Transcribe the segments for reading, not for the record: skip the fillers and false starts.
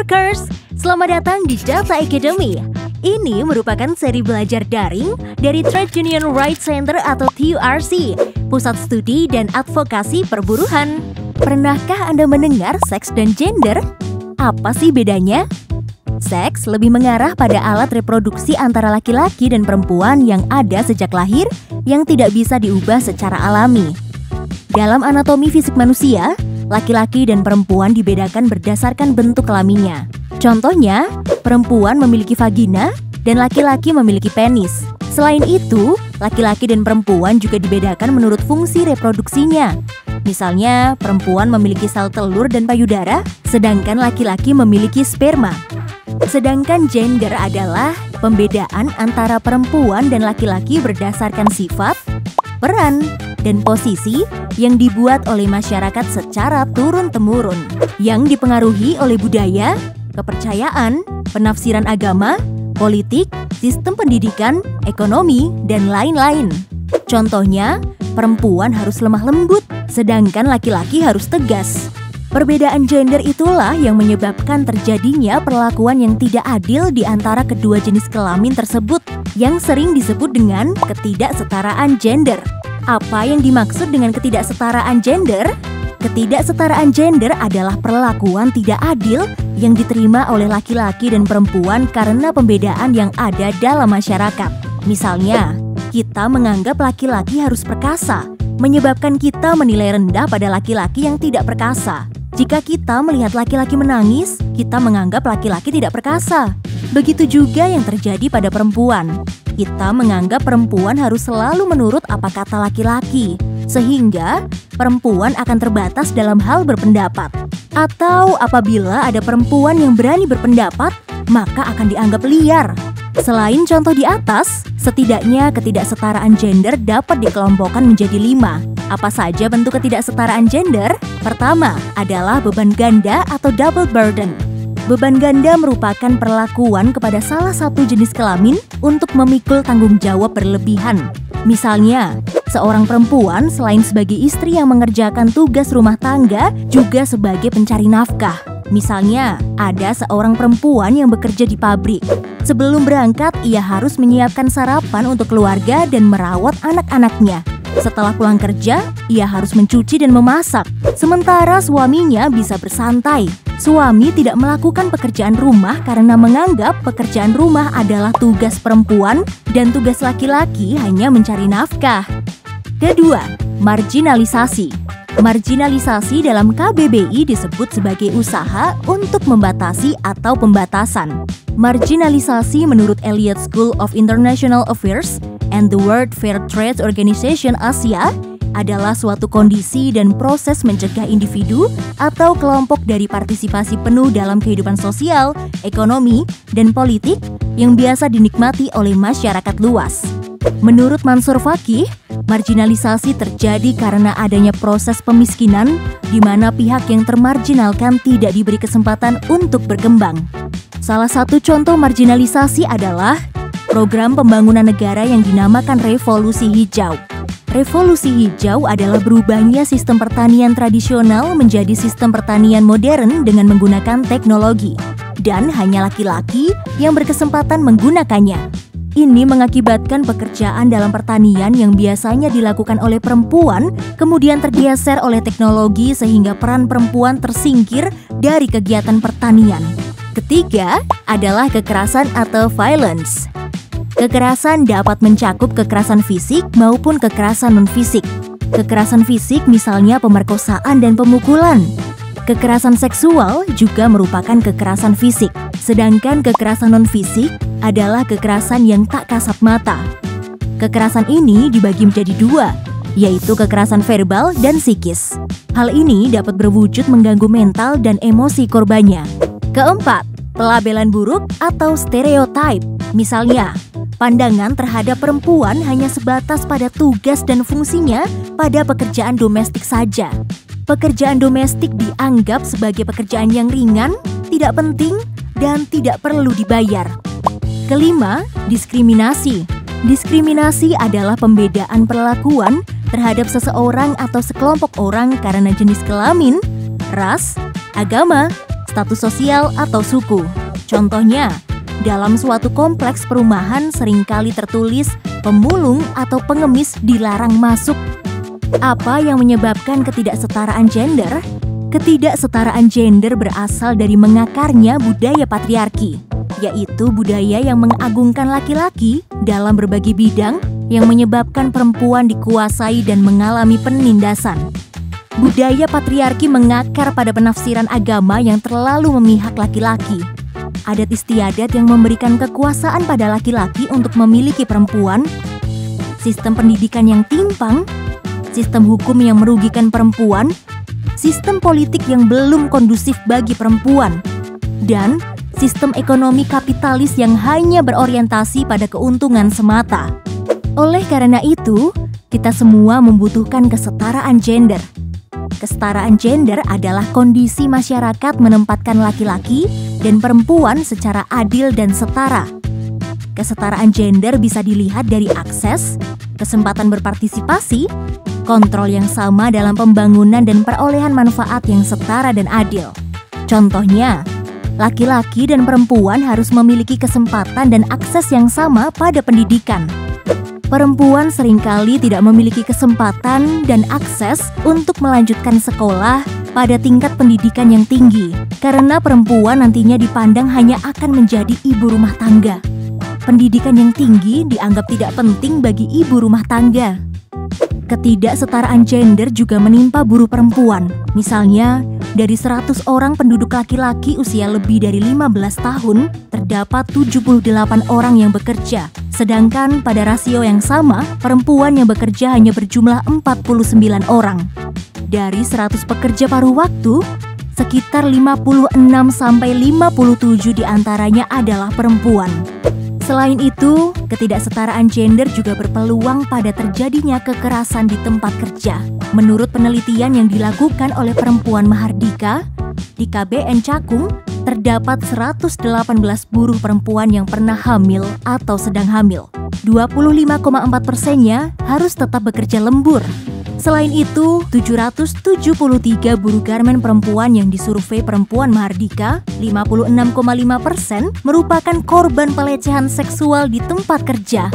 Workers, selamat datang di Data Academy. Ini merupakan seri belajar daring dari Trade Union Rights Center atau TURC, Pusat Studi dan Advokasi Perburuhan. Pernahkah Anda mendengar seks dan gender? Apa sih bedanya? Seks lebih mengarah pada alat reproduksi antara laki-laki dan perempuan yang ada sejak lahir yang tidak bisa diubah secara alami. Dalam anatomi fisik manusia, laki-laki dan perempuan dibedakan berdasarkan bentuk kelaminnya. Contohnya, perempuan memiliki vagina dan laki-laki memiliki penis. Selain itu, laki-laki dan perempuan juga dibedakan menurut fungsi reproduksinya. Misalnya, perempuan memiliki sel telur dan payudara, sedangkan laki-laki memiliki sperma. Sedangkan gender adalah pembedaan antara perempuan dan laki-laki berdasarkan sifat, peran, dan posisi yang dibuat oleh masyarakat secara turun-temurun, yang dipengaruhi oleh budaya, kepercayaan, penafsiran agama, politik, sistem pendidikan, ekonomi, dan lain-lain. Contohnya, perempuan harus lemah lembut, sedangkan laki-laki harus tegas. Perbedaan gender itulah yang menyebabkan terjadinya perlakuan yang tidak adil di antara kedua jenis kelamin tersebut, yang sering disebut dengan ketidaksetaraan gender. Apa yang dimaksud dengan ketidaksetaraan gender? Ketidaksetaraan gender adalah perlakuan tidak adil yang diterima oleh laki-laki dan perempuan karena pembedaan yang ada dalam masyarakat. Misalnya, kita menganggap laki-laki harus perkasa, menyebabkan kita menilai rendah pada laki-laki yang tidak perkasa. Jika kita melihat laki-laki menangis, kita menganggap laki-laki tidak perkasa. Begitu juga yang terjadi pada perempuan. Kita menganggap perempuan harus selalu menurut apa kata laki-laki, sehingga perempuan akan terbatas dalam hal berpendapat. Atau apabila ada perempuan yang berani berpendapat, maka akan dianggap liar. Selain contoh di atas, setidaknya ketidaksetaraan gender dapat dikelompokkan menjadi 5. Apa saja bentuk ketidaksetaraan gender? Pertama adalah beban ganda atau double burden. Beban ganda merupakan perlakuan kepada salah satu jenis kelamin untuk memikul tanggung jawab berlebihan. Misalnya, seorang perempuan selain sebagai istri yang mengerjakan tugas rumah tangga, juga sebagai pencari nafkah. Misalnya, ada seorang perempuan yang bekerja di pabrik. Sebelum berangkat, ia harus menyiapkan sarapan untuk keluarga dan merawat anak-anaknya. Setelah pulang kerja, ia harus mencuci dan memasak. Sementara suaminya bisa bersantai. Suami tidak melakukan pekerjaan rumah karena menganggap pekerjaan rumah adalah tugas perempuan dan tugas laki-laki hanya mencari nafkah. Kedua, marginalisasi. Marginalisasi dalam KBBI disebut sebagai usaha untuk membatasi atau pembatasan. Marginalisasi menurut Elliott School of International Affairs and the World Fair Trade Organization Asia adalah suatu kondisi dan proses mencegah individu atau kelompok dari partisipasi penuh dalam kehidupan sosial, ekonomi, dan politik yang biasa dinikmati oleh masyarakat luas. Menurut Mansur Fakih, marginalisasi terjadi karena adanya proses pemiskinan di mana pihak yang termarginalkan tidak diberi kesempatan untuk berkembang. Salah satu contoh marginalisasi adalah program pembangunan negara yang dinamakan Revolusi Hijau. Revolusi Hijau adalah berubahnya sistem pertanian tradisional menjadi sistem pertanian modern dengan menggunakan teknologi, dan hanya laki-laki yang berkesempatan menggunakannya. Ini mengakibatkan pekerjaan dalam pertanian yang biasanya dilakukan oleh perempuan kemudian tergeser oleh teknologi sehingga peran perempuan tersingkir dari kegiatan pertanian. Ketiga adalah kekerasan atau violence. Kekerasan dapat mencakup kekerasan fisik maupun kekerasan non-fisik. Kekerasan fisik misalnya pemerkosaan dan pemukulan. Kekerasan seksual juga merupakan kekerasan fisik. Sedangkan kekerasan non-fisik adalah kekerasan yang tak kasat mata. Kekerasan ini dibagi menjadi 2, yaitu kekerasan verbal dan psikis. Hal ini dapat berwujud mengganggu mental dan emosi korbannya. Keempat, pelabelan buruk atau stereotype. Misalnya, pandangan terhadap perempuan hanya sebatas pada tugas dan fungsinya pada pekerjaan domestik saja. Pekerjaan domestik dianggap sebagai pekerjaan yang ringan, tidak penting, dan tidak perlu dibayar. Kelima, diskriminasi. Diskriminasi adalah pembedaan perlakuan terhadap seseorang atau sekelompok orang karena jenis kelamin, ras, agama, status sosial atau suku. Contohnya, dalam suatu kompleks perumahan seringkali tertulis pemulung atau pengemis dilarang masuk. Apa yang menyebabkan ketidaksetaraan gender? Ketidaksetaraan gender berasal dari mengakarnya budaya patriarki, yaitu budaya yang mengagungkan laki-laki dalam berbagai bidang yang menyebabkan perempuan dikuasai dan mengalami penindasan. Budaya patriarki mengakar pada penafsiran agama yang terlalu memihak laki-laki. Adat istiadat yang memberikan kekuasaan pada laki-laki untuk memiliki perempuan, sistem pendidikan yang timpang, sistem hukum yang merugikan perempuan, sistem politik yang belum kondusif bagi perempuan, dan sistem ekonomi kapitalis yang hanya berorientasi pada keuntungan semata. Oleh karena itu, kita semua membutuhkan kesetaraan gender. Kesetaraan gender adalah kondisi masyarakat menempatkan laki-laki dan perempuan secara adil dan setara. Kesetaraan gender bisa dilihat dari akses, kesempatan berpartisipasi, kontrol yang sama dalam pembangunan dan perolehan manfaat yang setara dan adil. Contohnya, laki-laki dan perempuan harus memiliki kesempatan dan akses yang sama pada pendidikan. Perempuan seringkali tidak memiliki kesempatan dan akses untuk melanjutkan sekolah pada tingkat pendidikan yang tinggi, karena perempuan nantinya dipandang hanya akan menjadi ibu rumah tangga. Pendidikan yang tinggi dianggap tidak penting bagi ibu rumah tangga. Ketidaksetaraan gender juga menimpa buruh perempuan. Misalnya, dari 100 orang penduduk laki-laki usia lebih dari 15 tahun, terdapat 78 orang yang bekerja. Sedangkan pada rasio yang sama, perempuan yang bekerja hanya berjumlah 49 orang. Dari 100 pekerja paruh waktu, sekitar 56-57 diantaranya adalah perempuan. Selain itu, ketidaksetaraan gender juga berpeluang pada terjadinya kekerasan di tempat kerja. Menurut penelitian yang dilakukan oleh Perempuan Mahardika, di KBN Cakung, terdapat 118 buruh perempuan yang pernah hamil atau sedang hamil. 25,4%-nya harus tetap bekerja lembur. Selain itu, 773 buruh garmen perempuan yang disurvei Perempuan Mahardika, 56,5% merupakan korban pelecehan seksual di tempat kerja.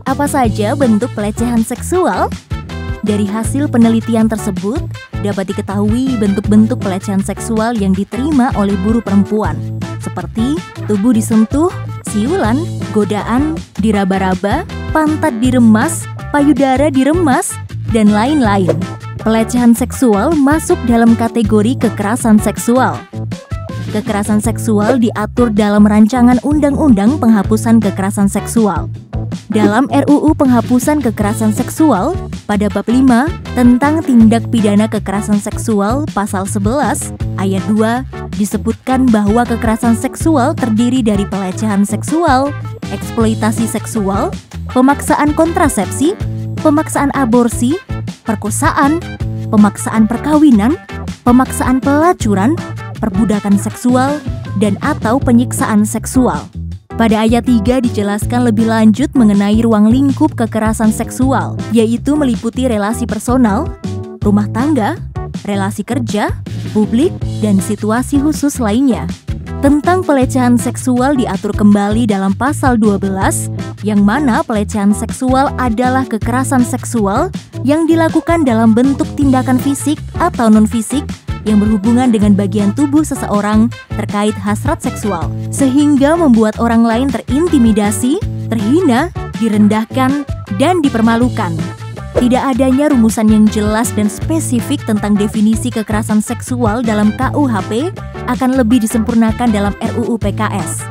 Apa saja bentuk pelecehan seksual? Dari hasil penelitian tersebut, dapat diketahui bentuk-bentuk pelecehan seksual yang diterima oleh buruh perempuan, seperti tubuh disentuh, siulan, godaan, diraba-raba, pantat diremas, payudara diremas, dan lain-lain. Pelecehan seksual masuk dalam kategori kekerasan seksual. Kekerasan seksual diatur dalam rancangan Undang-Undang Penghapusan Kekerasan Seksual. Dalam RUU Penghapusan Kekerasan Seksual, pada bab 5 tentang tindak pidana kekerasan seksual pasal 11 ayat 2 disebutkan bahwa kekerasan seksual terdiri dari pelecehan seksual, eksploitasi seksual, pemaksaan kontrasepsi, pemaksaan aborsi, perkosaan, pemaksaan perkawinan, pemaksaan pelacuran, perbudakan seksual, dan atau penyiksaan seksual. Pada ayat 3 dijelaskan lebih lanjut mengenai ruang lingkup kekerasan seksual, yaitu meliputi relasi personal, rumah tangga, relasi kerja, publik, dan situasi khusus lainnya. Tentang pelecehan seksual diatur kembali dalam pasal 12, yang mana pelecehan seksual adalah kekerasan seksual yang dilakukan dalam bentuk tindakan fisik atau non-fisik yang berhubungan dengan bagian tubuh seseorang terkait hasrat seksual, sehingga membuat orang lain terintimidasi, terhina, direndahkan, dan dipermalukan. Tidak adanya rumusan yang jelas dan spesifik tentang definisi kekerasan seksual dalam KUHP akan lebih disempurnakan dalam RUU PKS.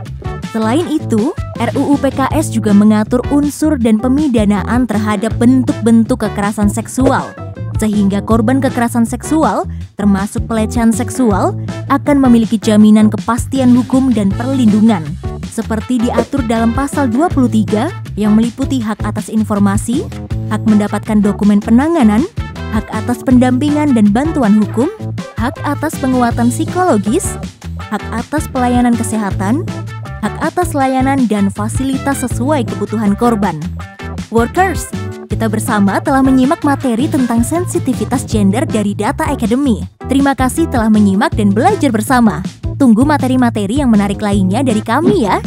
Selain itu, RUU PKS juga mengatur unsur dan pemidanaan terhadap bentuk-bentuk kekerasan seksual, sehingga korban kekerasan seksual, termasuk pelecehan seksual, akan memiliki jaminan kepastian hukum dan perlindungan, seperti diatur dalam pasal 23 yang meliputi hak atas informasi, hak mendapatkan dokumen penanganan, hak atas pendampingan dan bantuan hukum, hak atas penguatan psikologis, hak atas pelayanan kesehatan, hak atas layanan dan fasilitas sesuai kebutuhan korban. Workers, kita bersama telah menyimak materi tentang sensitivitas gender dari Data Academy. Terima kasih telah menyimak dan belajar bersama. Tunggu materi-materi yang menarik lainnya dari kami ya.